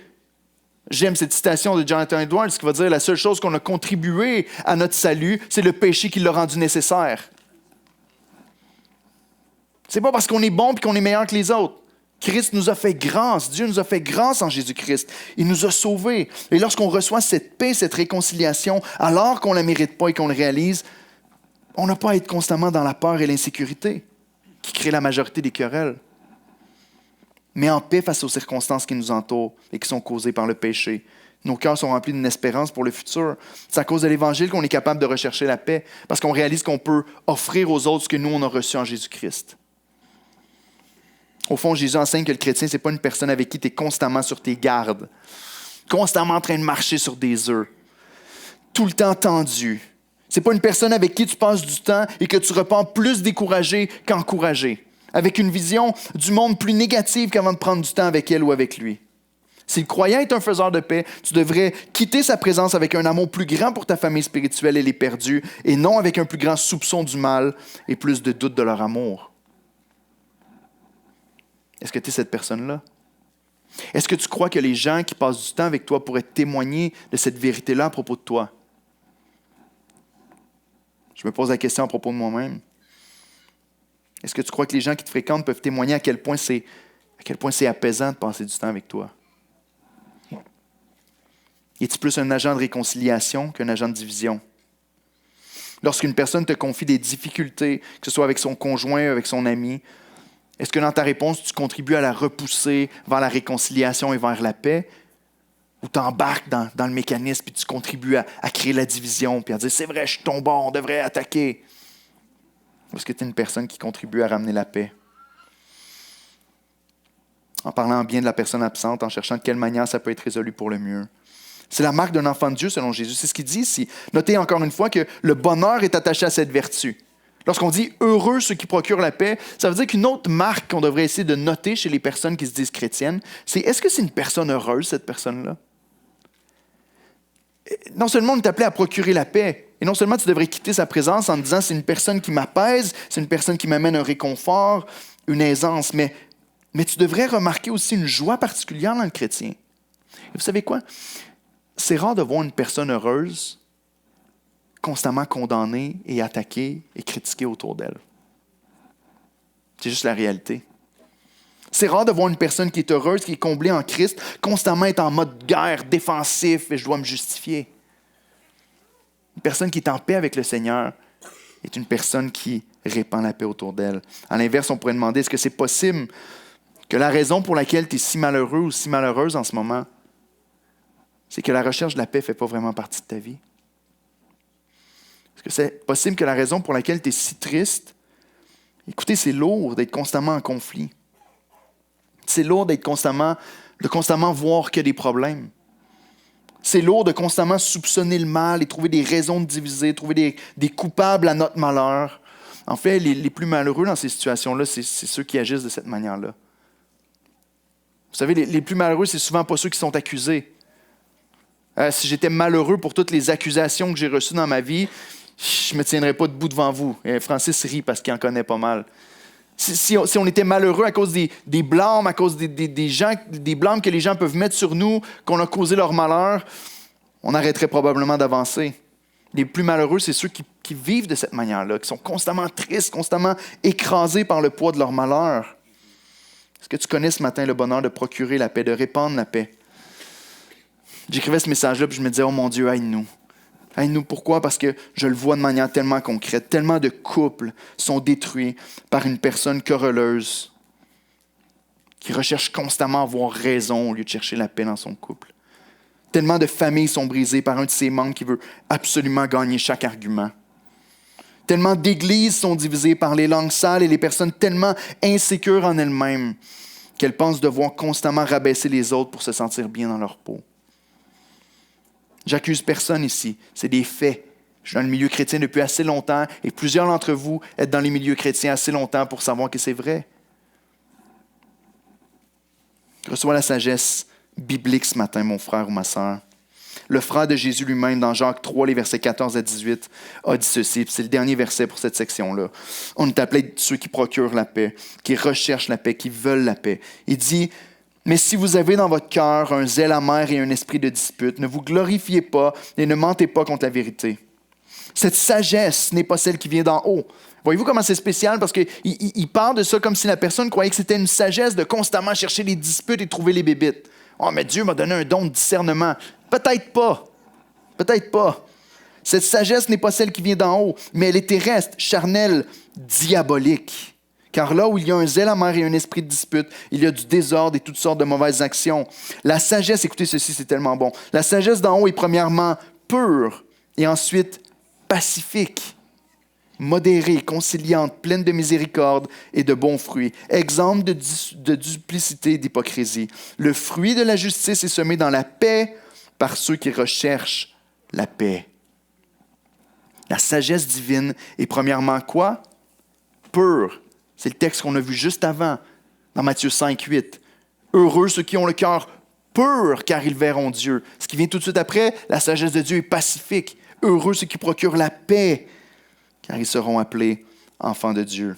j'aime cette citation de Jonathan Edwards qui va dire « La seule chose qu'on a contribué à notre salut, c'est le péché qui l'a rendu nécessaire. » Ce n'est pas parce qu'on est bon et qu'on est meilleur que les autres. Christ nous a fait grâce, Dieu nous a fait grâce en Jésus-Christ. Il nous a sauvés. Et lorsqu'on reçoit cette paix, cette réconciliation, alors qu'on ne la mérite pas et qu'on le réalise, on n'a pas à être constamment dans la peur et l'insécurité qui créent la majorité des querelles, mais en paix face aux circonstances qui nous entourent et qui sont causées par le péché. Nos cœurs sont remplis d'une espérance pour le futur. C'est à cause de l'Évangile qu'on est capable de rechercher la paix, parce qu'on réalise qu'on peut offrir aux autres ce que nous, on a reçu en Jésus-Christ. Au fond, Jésus enseigne que le chrétien, ce n'est pas une personne avec qui tu es constamment sur tes gardes, constamment en train de marcher sur des œufs, tout le temps tendu. Ce n'est pas une personne avec qui tu passes du temps et que tu repars plus découragé qu'encouragé, avec une vision du monde plus négative qu'avant de prendre du temps avec elle ou avec lui. Si le croyant est un faiseur de paix, tu devrais quitter sa présence avec un amour plus grand pour ta famille spirituelle et les perdus, et non avec un plus grand soupçon du mal et plus de doute de leur amour. Est-ce que tu es cette personne-là? Est-ce que tu crois que les gens qui passent du temps avec toi pourraient témoigner de cette vérité-là à propos de toi? Je me pose la question à propos de moi-même. Est-ce que tu crois que les gens qui te fréquentent peuvent témoigner à quel point c'est apaisant de passer du temps avec toi? Es-tu plus un agent de réconciliation qu'un agent de division? Lorsqu'une personne te confie des difficultés, que ce soit avec son conjoint ou avec son ami, est-ce que dans ta réponse, tu contribues à la repousser vers la réconciliation et vers la paix? Ou tu embarques dans le mécanisme et tu contribues à créer la division et à dire « c'est vrai, je suis ton bord, on devrait attaquer ». Ou est-ce que tu es une personne qui contribue à ramener la paix? En parlant bien de la personne absente, en cherchant de quelle manière ça peut être résolu pour le mieux. C'est la marque d'un enfant de Dieu selon Jésus. C'est ce qu'il dit ici. Notez encore une fois que le bonheur est attaché à cette vertu. Lorsqu'on dit « heureux ceux qui procurent la paix », ça veut dire qu'une autre marque qu'on devrait essayer de noter chez les personnes qui se disent chrétiennes, c'est est-ce que c'est une personne heureuse, cette personne-là? Non seulement on est appelé à procurer la paix, et non seulement tu devrais quitter sa présence en te disant « c'est une personne qui m'apaise, c'est une personne qui m'amène un réconfort, une aisance », mais tu devrais remarquer aussi une joie particulière dans le chrétien. Et vous savez quoi? C'est rare de voir une personne heureuse constamment condamnée et attaquée et critiquée autour d'elle. C'est juste la réalité. C'est rare de voir une personne qui est heureuse, qui est comblée en Christ, constamment être en mode guerre, défensif, et je dois me justifier. Une personne qui est en paix avec le Seigneur est une personne qui répand la paix autour d'elle. À l'inverse, on pourrait demander, est-ce que c'est possible que la raison pour laquelle tu es si malheureux ou si malheureuse en ce moment, c'est que la recherche de la paix ne fait pas vraiment partie de ta vie? Est-ce que c'est possible que la raison pour laquelle tu es si triste, écoutez, c'est lourd d'être constamment en conflit. C'est lourd de constamment voir que des problèmes. C'est lourd de constamment soupçonner le mal et trouver des raisons de diviser, trouver des coupables à notre malheur. En fait, les plus malheureux dans ces situations-là, c'est ceux qui agissent de cette manière-là. Vous savez, les plus malheureux, c'est souvent pas ceux qui sont accusés. Si j'étais malheureux pour toutes les accusations que j'ai reçues dans ma vie, je ne me tiendrais pas debout devant vous. Et Francis rit parce qu'il en connaît pas mal. Si on était malheureux à cause des blâmes, à cause des blâmes que les gens peuvent mettre sur nous, qu'on a causé leur malheur, on arrêterait probablement d'avancer. Les plus malheureux, c'est ceux qui vivent de cette manière-là, qui sont constamment tristes, constamment écrasés par le poids de leur malheur. Est-ce que tu connais ce matin le bonheur de procurer la paix, de répandre la paix? J'écrivais ce message-là, puis je me disais, oh mon Dieu, aide-nous. Aide-nous, pourquoi? Parce que je le vois de manière tellement concrète. Tellement de couples sont détruits par une personne querelleuse qui recherche constamment à avoir raison au lieu de chercher la paix dans son couple. Tellement de familles sont brisées par un de ses membres qui veut absolument gagner chaque argument. Tellement d'églises sont divisées par les langues sales et les personnes tellement insécures en elles-mêmes qu'elles pensent devoir constamment rabaisser les autres pour se sentir bien dans leur peau. J'accuse personne ici, c'est des faits. Je suis dans le milieu chrétien depuis assez longtemps et plusieurs d'entre vous êtes dans les milieux chrétiens assez longtemps pour savoir que c'est vrai. Reçois la sagesse biblique ce matin, mon frère ou ma sœur. Le frère de Jésus lui-même, dans Jacques 3, les versets 14 à 18, a dit ceci. C'est le dernier verset pour cette section-là. On est appelé ceux qui procurent la paix, qui recherchent la paix, qui veulent la paix. Il dit... Mais si vous avez dans votre cœur un zèle amer et un esprit de dispute, ne vous glorifiez pas et ne mentez pas contre la vérité. Cette sagesse n'est pas celle qui vient d'en haut. Voyez-vous comment c'est spécial? Parce qu'il parle de ça comme si la personne croyait que c'était une sagesse de constamment chercher les disputes et trouver les bébites. Oh, mais Dieu m'a donné un don de discernement. Peut-être pas. Peut-être pas. Cette sagesse n'est pas celle qui vient d'en haut, mais elle est terrestre, charnelle, diabolique. Car là où il y a un zèle amer et un esprit de dispute, il y a du désordre et toutes sortes de mauvaises actions. La sagesse, écoutez ceci, c'est tellement bon. La sagesse d'en haut est premièrement pure et ensuite pacifique, modérée, conciliante, pleine de miséricorde et de bons fruits, exempte de duplicité et d'hypocrisie. Le fruit de la justice est semé dans la paix par ceux qui recherchent la paix. La sagesse divine est premièrement quoi? Pure. C'est le texte qu'on a vu juste avant, dans Matthieu 5, 8. Heureux ceux qui ont le cœur purs, car ils verront Dieu. Ce qui vient tout de suite après, la sagesse de Dieu est pacifique. Heureux ceux qui procurent la paix, car ils seront appelés enfants de Dieu.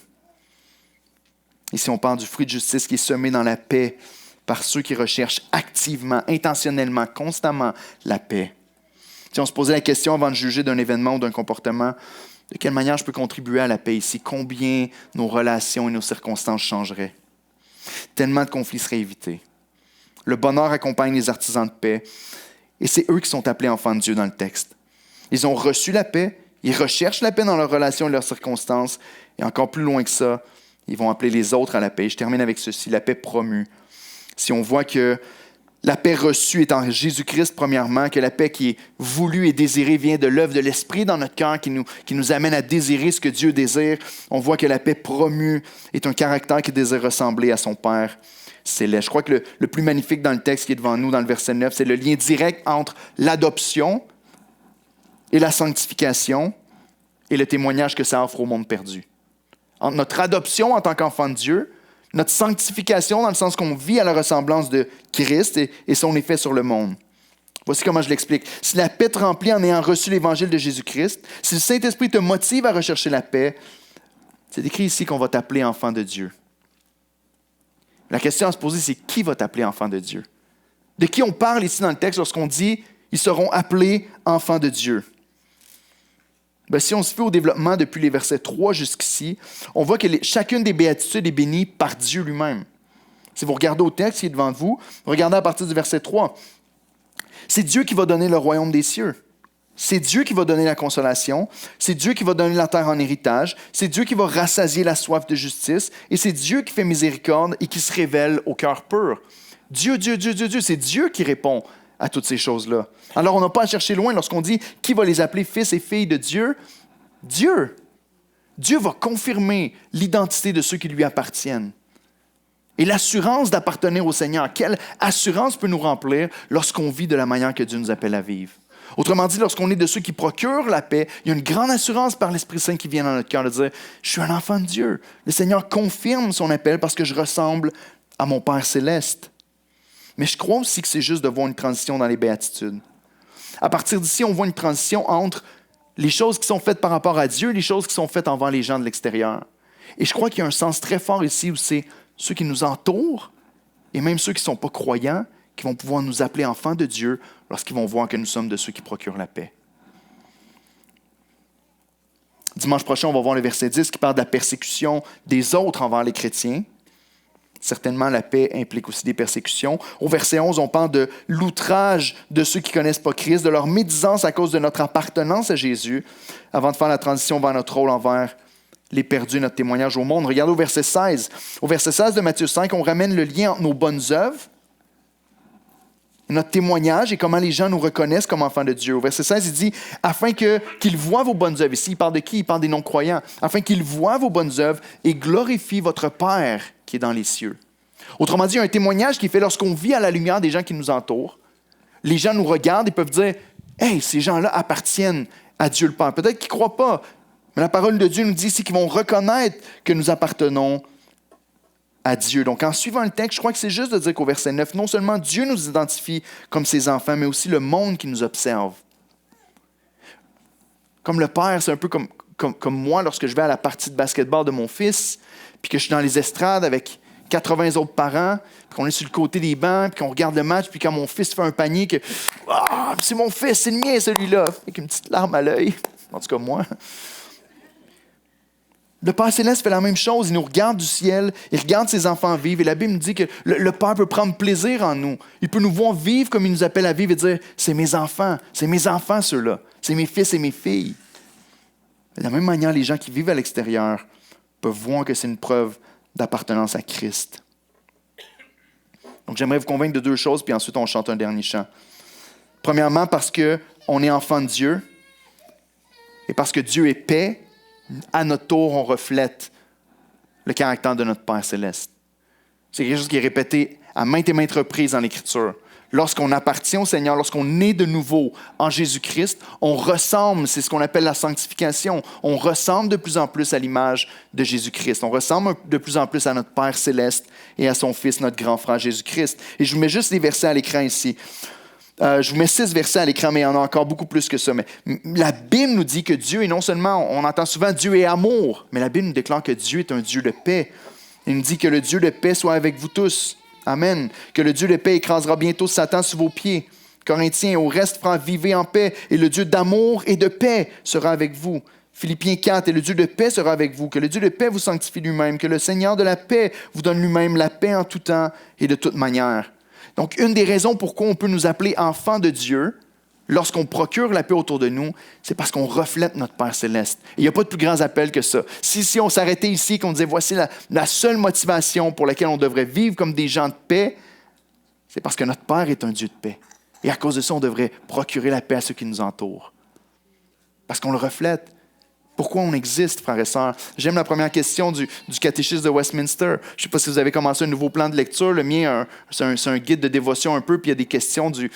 Ici, on parle du fruit de justice qui est semé dans la paix par ceux qui recherchent activement, intentionnellement, constamment la paix. Si on se posait la question avant de juger d'un événement ou d'un comportement, de quelle manière je peux contribuer à la paix ici? Combien nos relations et nos circonstances changeraient? Tellement de conflits seraient évités. Le bonheur accompagne les artisans de paix et c'est eux qui sont appelés enfants de Dieu dans le texte. Ils ont reçu la paix, ils recherchent la paix dans leurs relations et leurs circonstances et encore plus loin que ça, ils vont appeler les autres à la paix. Je termine avec ceci, la paix promue. Si on voit que la paix reçue est en Jésus-Christ, premièrement, que la paix qui est voulue et désirée vient de l'œuvre de l'Esprit dans notre cœur qui nous amène à désirer ce que Dieu désire. On voit que la paix promue est un caractère qui désire ressembler à son Père céleste. Je crois que le plus magnifique dans le texte qui est devant nous, dans le verset 9, c'est le lien direct entre l'adoption et la sanctification et le témoignage que ça offre au monde perdu. Entre notre adoption en tant qu'enfant de Dieu, notre sanctification, dans le sens qu'on vit à la ressemblance de Christ et son effet sur le monde. Voici comment je l'explique. Si la paix te remplit en ayant reçu l'Évangile de Jésus-Christ, si le Saint-Esprit te motive à rechercher la paix, c'est écrit ici qu'on va t'appeler enfant de Dieu. La question à se poser, c'est qui va t'appeler enfant de Dieu? De qui on parle ici dans le texte lorsqu'on dit « ils seront appelés enfants de Dieu ». Si on se fait au développement depuis les versets 3 jusqu'ici, on voit que chacune des béatitudes est bénie par Dieu lui-même. Si vous regardez au texte qui est devant vous, regardez à partir du verset 3. C'est Dieu qui va donner le royaume des cieux. C'est Dieu qui va donner la consolation. C'est Dieu qui va donner la terre en héritage. C'est Dieu qui va rassasier la soif de justice. Et c'est Dieu qui fait miséricorde et qui se révèle au cœur pur. Dieu, c'est Dieu qui répond à toutes ces choses-là. Alors, on n'a pas à chercher loin lorsqu'on dit qui va les appeler fils et filles de Dieu. Dieu. Dieu va confirmer l'identité de ceux qui lui appartiennent. Et l'assurance d'appartenir au Seigneur, quelle assurance peut nous remplir lorsqu'on vit de la manière que Dieu nous appelle à vivre? Autrement dit, lorsqu'on est de ceux qui procurent la paix, il y a une grande assurance par l'Esprit Saint qui vient dans notre cœur de dire « Je suis un enfant de Dieu. Le Seigneur confirme son appel parce que je ressemble à mon Père céleste. » Mais je crois aussi que c'est juste de voir une transition dans les béatitudes. À partir d'ici, on voit une transition entre les choses qui sont faites par rapport à Dieu et les choses qui sont faites envers les gens de l'extérieur. Et je crois qu'il y a un sens très fort ici où c'est ceux qui nous entourent et même ceux qui ne sont pas croyants qui vont pouvoir nous appeler enfants de Dieu lorsqu'ils vont voir que nous sommes de ceux qui procurent la paix. Dimanche prochain, on va voir le verset 10 qui parle de la persécution des autres envers les chrétiens. Certainement, la paix implique aussi des persécutions. Au verset 11, on parle de l'outrage de ceux qui ne connaissent pas Christ, de leur médisance à cause de notre appartenance à Jésus, avant de faire la transition vers notre rôle envers les perdus, notre témoignage au monde. Regardez au verset 16. Au verset 16 de Matthieu 5, on ramène le lien entre nos bonnes œuvres, notre témoignage et comment les gens nous reconnaissent comme enfants de Dieu. Au verset 16, il dit « Afin qu'ils voient vos bonnes œuvres. » Ici, il parle de qui? Il parle des non-croyants. « Afin qu'ils voient vos bonnes œuvres et glorifient votre Père qui est dans les cieux. » Autrement dit, il y a un témoignage qui est fait lorsqu'on vit à la lumière des gens qui nous entourent. Les gens nous regardent et peuvent dire « Hey, ces gens-là appartiennent à Dieu le Père. » Peut-être qu'ils ne croient pas, mais la parole de Dieu nous dit ici qu'ils vont reconnaître que nous appartenons à Dieu. Donc, en suivant le texte, je crois que c'est juste de dire qu'au verset 9, non seulement Dieu nous identifie comme ses enfants, mais aussi le monde qui nous observe. Comme le père, c'est un peu comme moi lorsque je vais à la partie de basketball de mon fils, puis que je suis dans les estrades avec 80 autres parents, puis qu'on est sur le côté des bancs, puis qu'on regarde le match, puis quand mon fils fait un panier, que « c'est mon fils, c'est le mien celui-là », avec une petite larme à l'œil, en tout cas moi. Le Père Céleste fait la même chose. Il nous regarde du ciel, il regarde ses enfants vivre. Et la Bible nous dit que le Père peut prendre plaisir en nous. Il peut nous voir vivre comme il nous appelle à vivre et dire « C'est mes enfants ceux-là. C'est mes fils et mes filles. » De la même manière, les gens qui vivent à l'extérieur peuvent voir que c'est une preuve d'appartenance à Christ. Donc j'aimerais vous convaincre de deux choses, puis ensuite on chante un dernier chant. Premièrement, parce qu'on est enfant de Dieu et parce que Dieu est paix, à notre tour, on reflète le caractère de notre Père céleste. C'est quelque chose qui est répété à maintes et maintes reprises dans l'Écriture. Lorsqu'on appartient au Seigneur, lorsqu'on est de nouveau en Jésus-Christ, on ressemble, c'est ce qu'on appelle la sanctification, on ressemble de plus en plus à l'image de Jésus-Christ. On ressemble de plus en plus à notre Père céleste et à son Fils, notre grand frère Jésus-Christ. Et je vous mets juste les versets à l'écran ici. Je vous mets 6 versets à l'écran, mais il y en a encore beaucoup plus que ça. Mais la Bible nous dit que Dieu est non seulement, on entend souvent Dieu est amour, mais la Bible nous déclare que Dieu est un Dieu de paix. Il nous dit que le Dieu de paix soit avec vous tous. Amen. Que le Dieu de paix écrasera bientôt Satan sous vos pieds. Corinthiens, au reste, frères, vivez en paix, et le Dieu d'amour et de paix sera avec vous. Philippiens 4, et le Dieu de paix sera avec vous. Que le Dieu de paix vous sanctifie lui-même. Que le Seigneur de la paix vous donne lui-même la paix en tout temps et de toute manière. Donc, une des raisons pourquoi on peut nous appeler enfants de Dieu, lorsqu'on procure la paix autour de nous, c'est parce qu'on reflète notre Père céleste. Et il n'y a pas de plus grand appel que ça. Si on s'arrêtait ici et qu'on disait voici la seule motivation pour laquelle on devrait vivre comme des gens de paix, c'est parce que notre Père est un Dieu de paix. Et à cause de ça, on devrait procurer la paix à ceux qui nous entourent. Parce qu'on le reflète. Pourquoi on existe, frères et sœurs? J'aime la première question du catéchisme de Westminster. Je ne sais pas si vous avez commencé un nouveau plan de lecture. Le mien, c'est un guide de dévotion un peu, puis il y a des questions du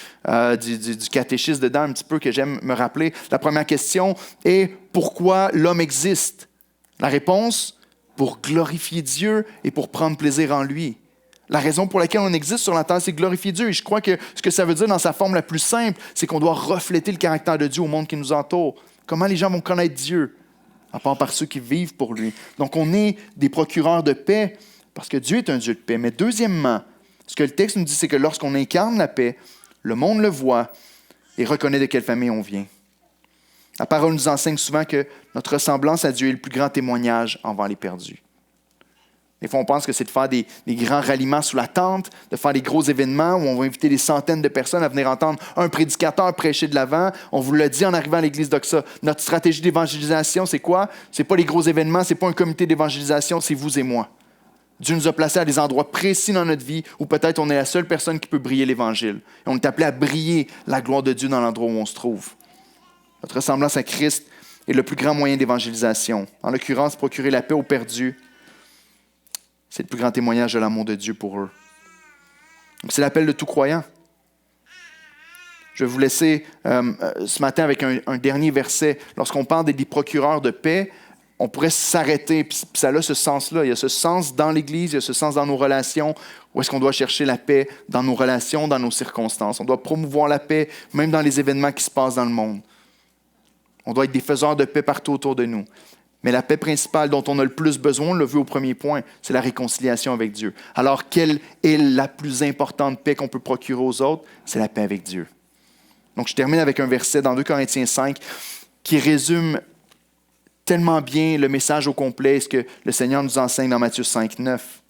catéchisme dedans un petit peu que j'aime me rappeler. La première question est « Pourquoi l'homme existe? » La réponse, pour glorifier Dieu et pour prendre plaisir en lui. La raison pour laquelle on existe sur la terre, c'est glorifier Dieu. Et je crois que ce que ça veut dire dans sa forme la plus simple, c'est qu'on doit refléter le caractère de Dieu au monde qui nous entoure. Comment les gens vont connaître Dieu? À part par ceux qui vivent pour lui. Donc, on est des procureurs de paix parce que Dieu est un Dieu de paix. Mais deuxièmement, ce que le texte nous dit, c'est que lorsqu'on incarne la paix, le monde le voit et reconnaît de quelle famille on vient. La parole nous enseigne souvent que notre ressemblance à Dieu est le plus grand témoignage envers les perdus. Des fois, on pense que c'est de faire des grands ralliements sous la tente, de faire des gros événements où on va inviter des centaines de personnes à venir entendre un prédicateur prêcher de l'avant. On vous l'a dit en arrivant à l'église d'Oxa. Notre stratégie d'évangélisation, c'est quoi? C'est pas les gros événements, c'est pas un comité d'évangélisation, c'est vous et moi. Dieu nous a placés à des endroits précis dans notre vie où peut-être on est la seule personne qui peut briller l'Évangile. Et on est appelé à briller la gloire de Dieu dans l'endroit où on se trouve. Notre ressemblance à Christ est le plus grand moyen d'évangélisation. En l'occurrence, procurer la paix aux perdus. C'est le plus grand témoignage de l'amour de Dieu pour eux. Donc, c'est l'appel de tout croyant. Je vais vous laisser ce matin avec un dernier verset. Lorsqu'on parle des procureurs de paix, on pourrait s'arrêter, puis ça a ce sens-là. Il y a ce sens dans l'Église, il y a ce sens dans nos relations. Où est-ce qu'on doit chercher la paix? Dans nos relations, dans nos circonstances. On doit promouvoir la paix, même dans les événements qui se passent dans le monde. On doit être des faiseurs de paix partout autour de nous. Mais la paix principale dont on a le plus besoin, on l'a vu au premier point, c'est la réconciliation avec Dieu. Alors, quelle est la plus importante paix qu'on peut procurer aux autres? C'est la paix avec Dieu. Donc, je termine avec un verset dans 2 Corinthiens 5 qui résume tellement bien le message au complet, ce que le Seigneur nous enseigne dans Matthieu 5, 9.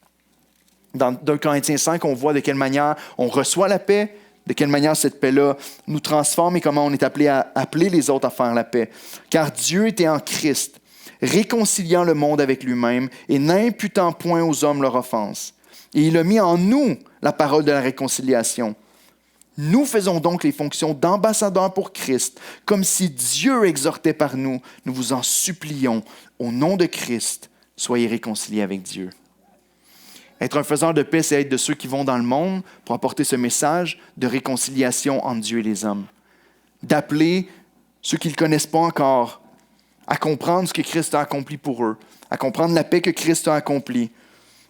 Dans 2 Corinthiens 5, on voit de quelle manière on reçoit la paix, de quelle manière cette paix-là nous transforme et comment on est appelé à appeler les autres à faire la paix. Car Dieu était en Christ, réconciliant le monde avec lui-même et n'imputant point aux hommes leur offense. Et il a mis en nous la parole de la réconciliation. Nous faisons donc les fonctions d'ambassadeurs pour Christ, comme si Dieu exhortait par nous. Nous vous en supplions, au nom de Christ, soyez réconciliés avec Dieu. Être un faiseur de paix, c'est être de ceux qui vont dans le monde pour apporter ce message de réconciliation entre Dieu et les hommes. D'appeler ceux qui ne le connaissent pas encore à comprendre ce que Christ a accompli pour eux, à comprendre la paix que Christ a accomplie,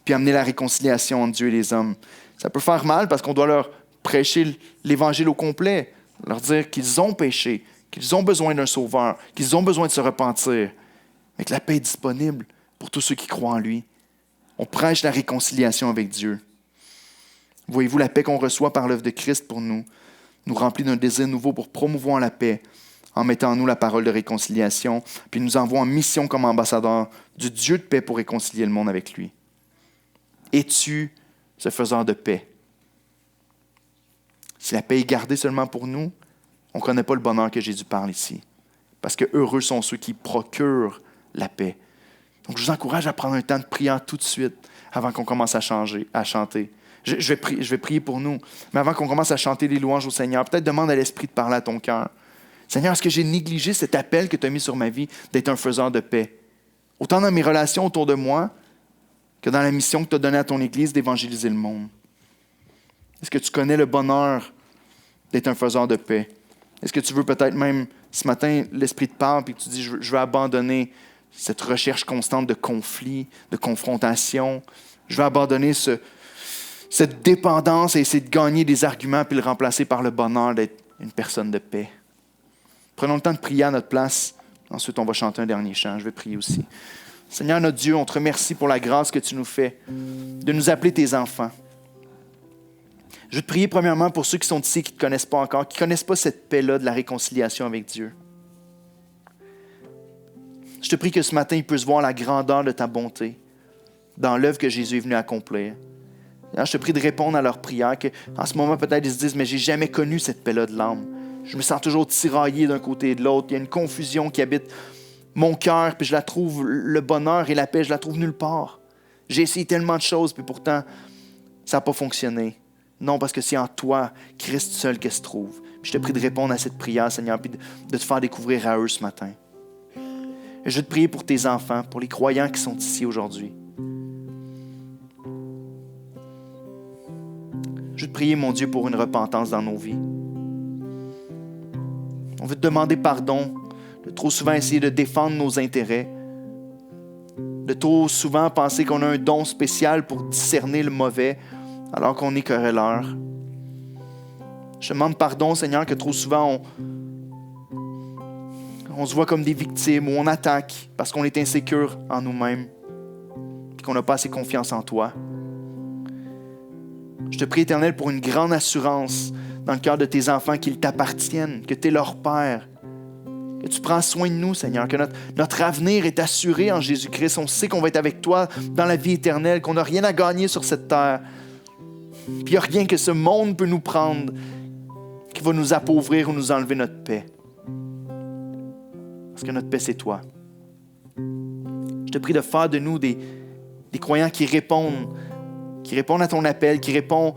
puis amener la réconciliation entre Dieu et les hommes. Ça peut faire mal parce qu'on doit leur prêcher l'Évangile au complet, leur dire qu'ils ont péché, qu'ils ont besoin d'un sauveur, qu'ils ont besoin de se repentir, mais que la paix est disponible pour tous ceux qui croient en lui. On prêche la réconciliation avec Dieu. Voyez-vous, la paix qu'on reçoit par l'œuvre de Christ pour nous remplit d'un désir nouveau pour promouvoir la paix, en mettant en nous la parole de réconciliation, puis nous envoie en mission comme ambassadeurs du Dieu de paix pour réconcilier le monde avec lui. Es-tu ce faiseur de paix? Si la paix est gardée seulement pour nous, on ne connaît pas le bonheur que Jésus parle ici. Parce que heureux sont ceux qui procurent la paix. Donc, je vous encourage à prendre un temps de prière tout de suite avant qu'on commence à chanter. Je vais prier pour nous. Mais avant qu'on commence à chanter les louanges au Seigneur, peut-être demande à l'Esprit de parler à ton cœur. Seigneur, est-ce que j'ai négligé cet appel que tu as mis sur ma vie d'être un faiseur de paix? Autant dans mes relations autour de moi que dans la mission que tu as donnée à ton Église d'évangéliser le monde. Est-ce que tu connais le bonheur d'être un faiseur de paix? Est-ce que tu veux peut-être même, ce matin, l'Esprit te parle et que tu dis, je veux abandonner cette recherche constante de conflit, de confrontation. Je veux abandonner cette dépendance et essayer de gagner des arguments puis le remplacer par le bonheur d'être une personne de paix. Prenons le temps de prier à notre place. Ensuite, on va chanter un dernier chant. Je vais prier aussi. Seigneur notre Dieu, on te remercie pour la grâce que tu nous fais de nous appeler tes enfants. Je veux te prier premièrement pour ceux qui sont ici et qui ne te connaissent pas encore, qui ne connaissent pas cette paix-là de la réconciliation avec Dieu. Je te prie que ce matin, ils puissent voir la grandeur de ta bonté dans l'œuvre que Jésus est venu accomplir. Alors, je te prie de répondre à leurs prières, qu'en ce moment, peut-être, ils se disent, mais je n'ai jamais connu cette paix-là de l'âme. Je me sens toujours tiraillé d'un côté et de l'autre. Il y a une confusion qui habite mon cœur, puis je la trouve, le bonheur et la paix, je la trouve nulle part. J'ai essayé tellement de choses, puis pourtant, ça n'a pas fonctionné. Non, parce que c'est en toi, Christ seul, qu'elle se trouve. Puis je te prie de répondre à cette prière, Seigneur, puis de te faire découvrir à eux ce matin. Et je veux te prier pour tes enfants, pour les croyants qui sont ici aujourd'hui. Je veux te prier, mon Dieu, pour une repentance dans nos vies. On veut te demander pardon de trop souvent essayer de défendre nos intérêts, de trop souvent penser qu'on a un don spécial pour discerner le mauvais, alors qu'on est querelleur. Je te demande pardon, Seigneur, que trop souvent on se voit comme des victimes ou on attaque parce qu'on est insécure en nous-mêmes et qu'on n'a pas assez confiance en toi. Je te prie, Éternel, pour une grande assurance dans le cœur de tes enfants qu'ils t'appartiennent, que tu es leur Père, que tu prends soin de nous, Seigneur, que notre avenir est assuré en Jésus-Christ. On sait qu'on va être avec toi dans la vie éternelle, qu'on n'a rien à gagner sur cette terre. Puis il n'y a rien que ce monde peut nous prendre qui va nous appauvrir ou nous enlever notre paix. Parce que notre paix, c'est toi. Je te prie de faire de nous des croyants qui répondent à ton appel, qui répondent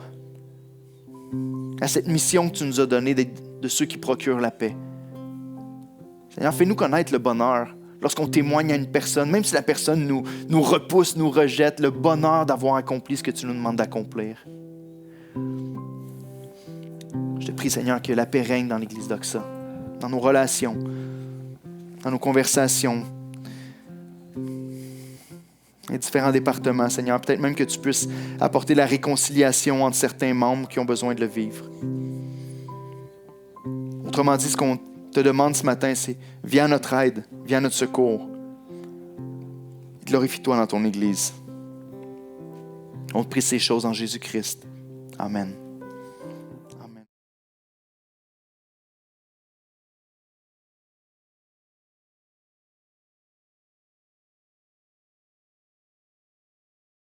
à cette mission que tu nous as donnée de ceux qui procurent la paix. Seigneur, fais-nous connaître le bonheur lorsqu'on témoigne à une personne, même si la personne nous repousse, nous rejette, le bonheur d'avoir accompli ce que tu nous demandes d'accomplir. Je te prie, Seigneur, que la paix règne dans l'Église d'Oxa, dans nos relations, dans nos conversations, les différents départements, Seigneur. Peut-être même que tu puisses apporter la réconciliation entre certains membres qui ont besoin de le vivre. Autrement dit, ce qu'on te demande ce matin, c'est viens à notre aide, viens à notre secours. Glorifie-toi dans ton Église. On te prie ces choses en Jésus-Christ. Amen.